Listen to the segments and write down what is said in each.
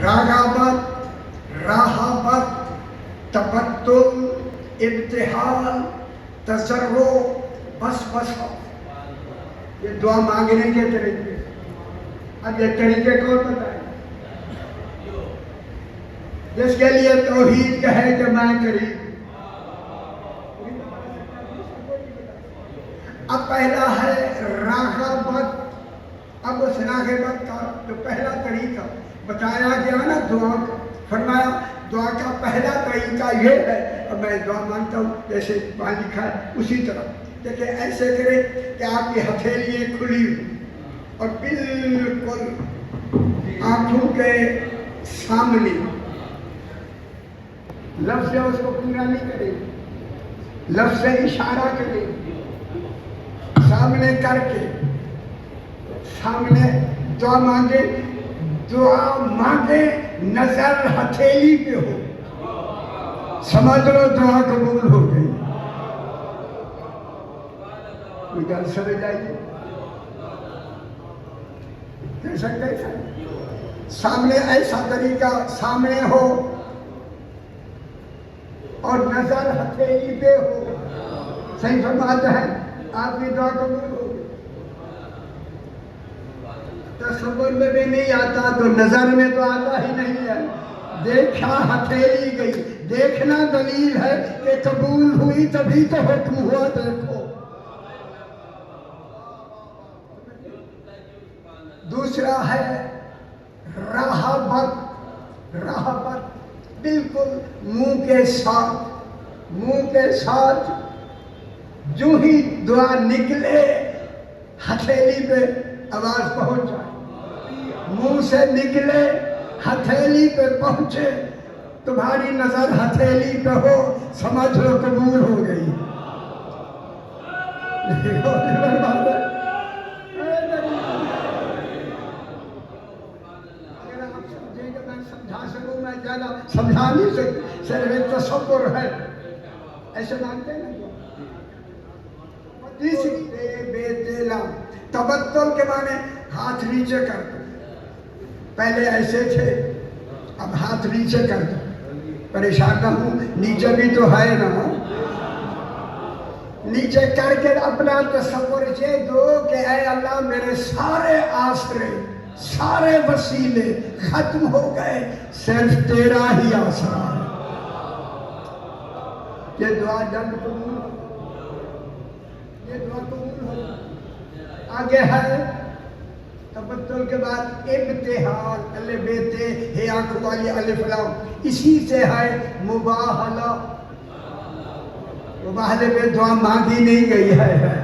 راغبت، راہبت، تبتل، ابتحال، تضرع، وسوسہ، یہ دعا مانگنے کے طریقے۔ اب یہ طریقے کون بتائے؟ جس کے لیے توحید کہے کہ میں قریب۔ اب پہلا ہے راغبت۔ اب اس راغبت کا جو پہلا طریقہ بتایا گیا نا دعا کا، فرمایا دعا کا پہلا طریقہ یہ ہے، اور میں دعا مانگتا ہوں جیسے وہاں لکھا ہے اسی طرح دیکھیں، ایسے کرے کہ آپ کی ہتھیلیاں کھلی ہوں اور بالکل آنکھوں کے سامنے، لفظ سے اس کو پورا نہیں کرے، لفظ سے اشارہ کرے، سامنے کر کے سامنے دعا مانگے، دعا مانگے نظر ہتھیلی پہ ہو، سمجھ لو دعا قبول ہو گئی۔ کوئی گل سمجھ آئیے کیسا کیسا سامنے ایسا طریقہ سامنے ہو اور نظر ہتھیلی پہ ہو، صحیح فرماتے ہیں آپ کی دعا قبول ہو گئی۔ تصور میں بھی نہیں آتا تو نظر میں تو آتا ہی نہیں ہے، دیکھا ہتھیلی گئی، دیکھنا دلیل ہے کہ قبول ہوئی، تبھی تو حکم ہوا دیکھو۔ دوسرا ہے راہبت۔ راہبت بالکل منہ کے ساتھ، منہ کے ساتھ جو ہی دعا نکلے ہتھیلی پہ آواز پہنچ جائے، منہ سے نکلے ہتھیلی پہ پہنچے، تمہاری نظر ہتھیلی پہ ہو، سمجھ لو قبول ہو گئی۔ اگر آپ سمجھیں کہ میں سمجھا سکوں، میں زیادہ سمجھا نہیں سکتا، صرف ایک تصور ہے، ایسے مانتے ہیں نا۔ تیسری بے دلا، تبتل کے معنی ہاتھ نیچے کر دو، پہلے ایسے تھے اب ہاتھ نیچے کر دو، پریشان نہ ہوں، نیچے بھی تو ہے نا، نیچے کر کے اپنا تصور یہ دو کہ اے اللہ میرے سارے آسرے، سارے وسیلے ختم ہو گئے، صرف تیرا ہی آسرا ہے۔ یہ دعا جلد قبول ہو، یہ دعا قبول ہو۔ آگے ہے تبتل کے بعد ابتحال، الف بے تے ہے آنکھ والی الف لام، اسی سے ہے مباہلہ۔ مباہلے میں دعا مانگی نہیں گئی ہے،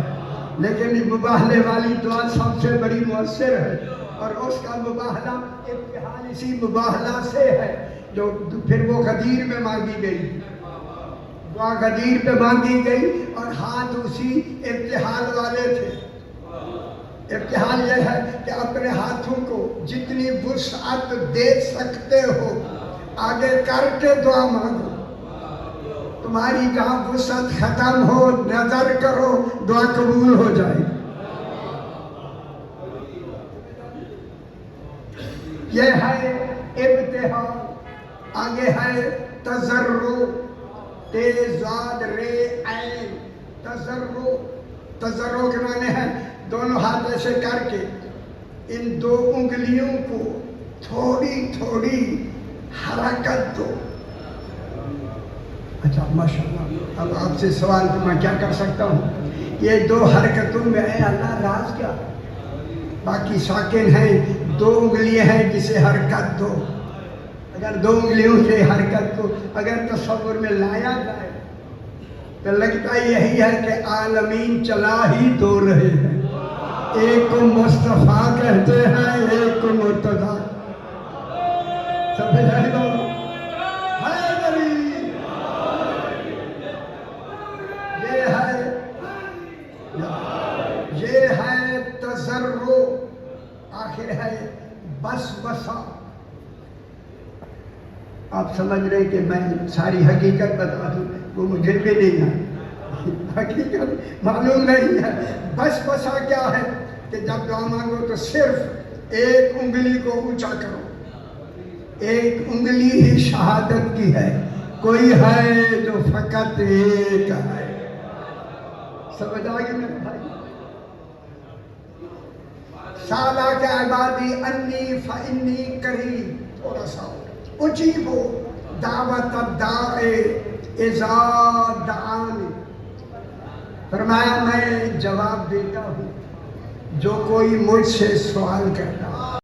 لیکن مباہلے والی دعا سب سے بڑی مؤثر ہے، اور اس کا مباہلہ ابتحال اسی مباہلہ سے ہے جو پھر وہ غدیر میں مانگی گئی، دعا غدیر پہ مانگی گئی، اور ہاتھ اسی ابتحال والے تھے۔ ابتحال یہ ہے کہ اپنے ہاتھوں کو جتنی وسعت دے سکتے ہو آگے کر کے دعا مانگو، تمہاری جہاں وسعت ختم ہو نظر کرو، دعا قبول ہو جائے۔ یہ ہے ابتحال۔ آگے ہے تضرع، تیزاد رے عین، تضرع۔ تضرع کے معنی ہے دونوں ہاتھ ایسے کر کے ان دو انگلیوں کو تھوڑی تھوڑی حرکت دو۔ اچھا ماشاءاللہ، اب آپ سے سوال تو میں کیا کر سکتا ہوں، یہ دو حرکتوں میں اے اللہ راز کیا؟ باقی ساکن ہیں، دو انگلیاں ہیں جسے حرکت دو، اگر دو انگلیوں سے حرکت کو اگر تصور میں لایا جائے تو لگتا یہی ہے کہ عالمین چلا ہی دو رہے ہیں، ایک کو مصطفیٰ کہتے ہیں، ایک کو مرتضیٰ۔ سمجھ آئے گا؟ یہ ہے تضرع۔ آخر ہے وسوسہ۔ آپ سمجھ رہے کہ میں ساری حقیقت بتا دوں، وہ مجھے بھی نہیں ہے، حقیقت معلوم نہیں ہے۔ وسوسہ کیا ہے کہ جب دعا مانگو تو صرف ایک انگلی کو اونچا کرو، ایک انگلی ہی شہادت کی ہے، کوئی ہے جو فقط ایک ہے. سمجھ آگے میرے بھائی؟ سالہ کے عبادی انی فانی قریب، تھوڑا سا اجیبو دعوت الداعی اذا دعانی. فرمایا میں جواب دیتا ہوں جو کوئی مجھ سے سوال کرتا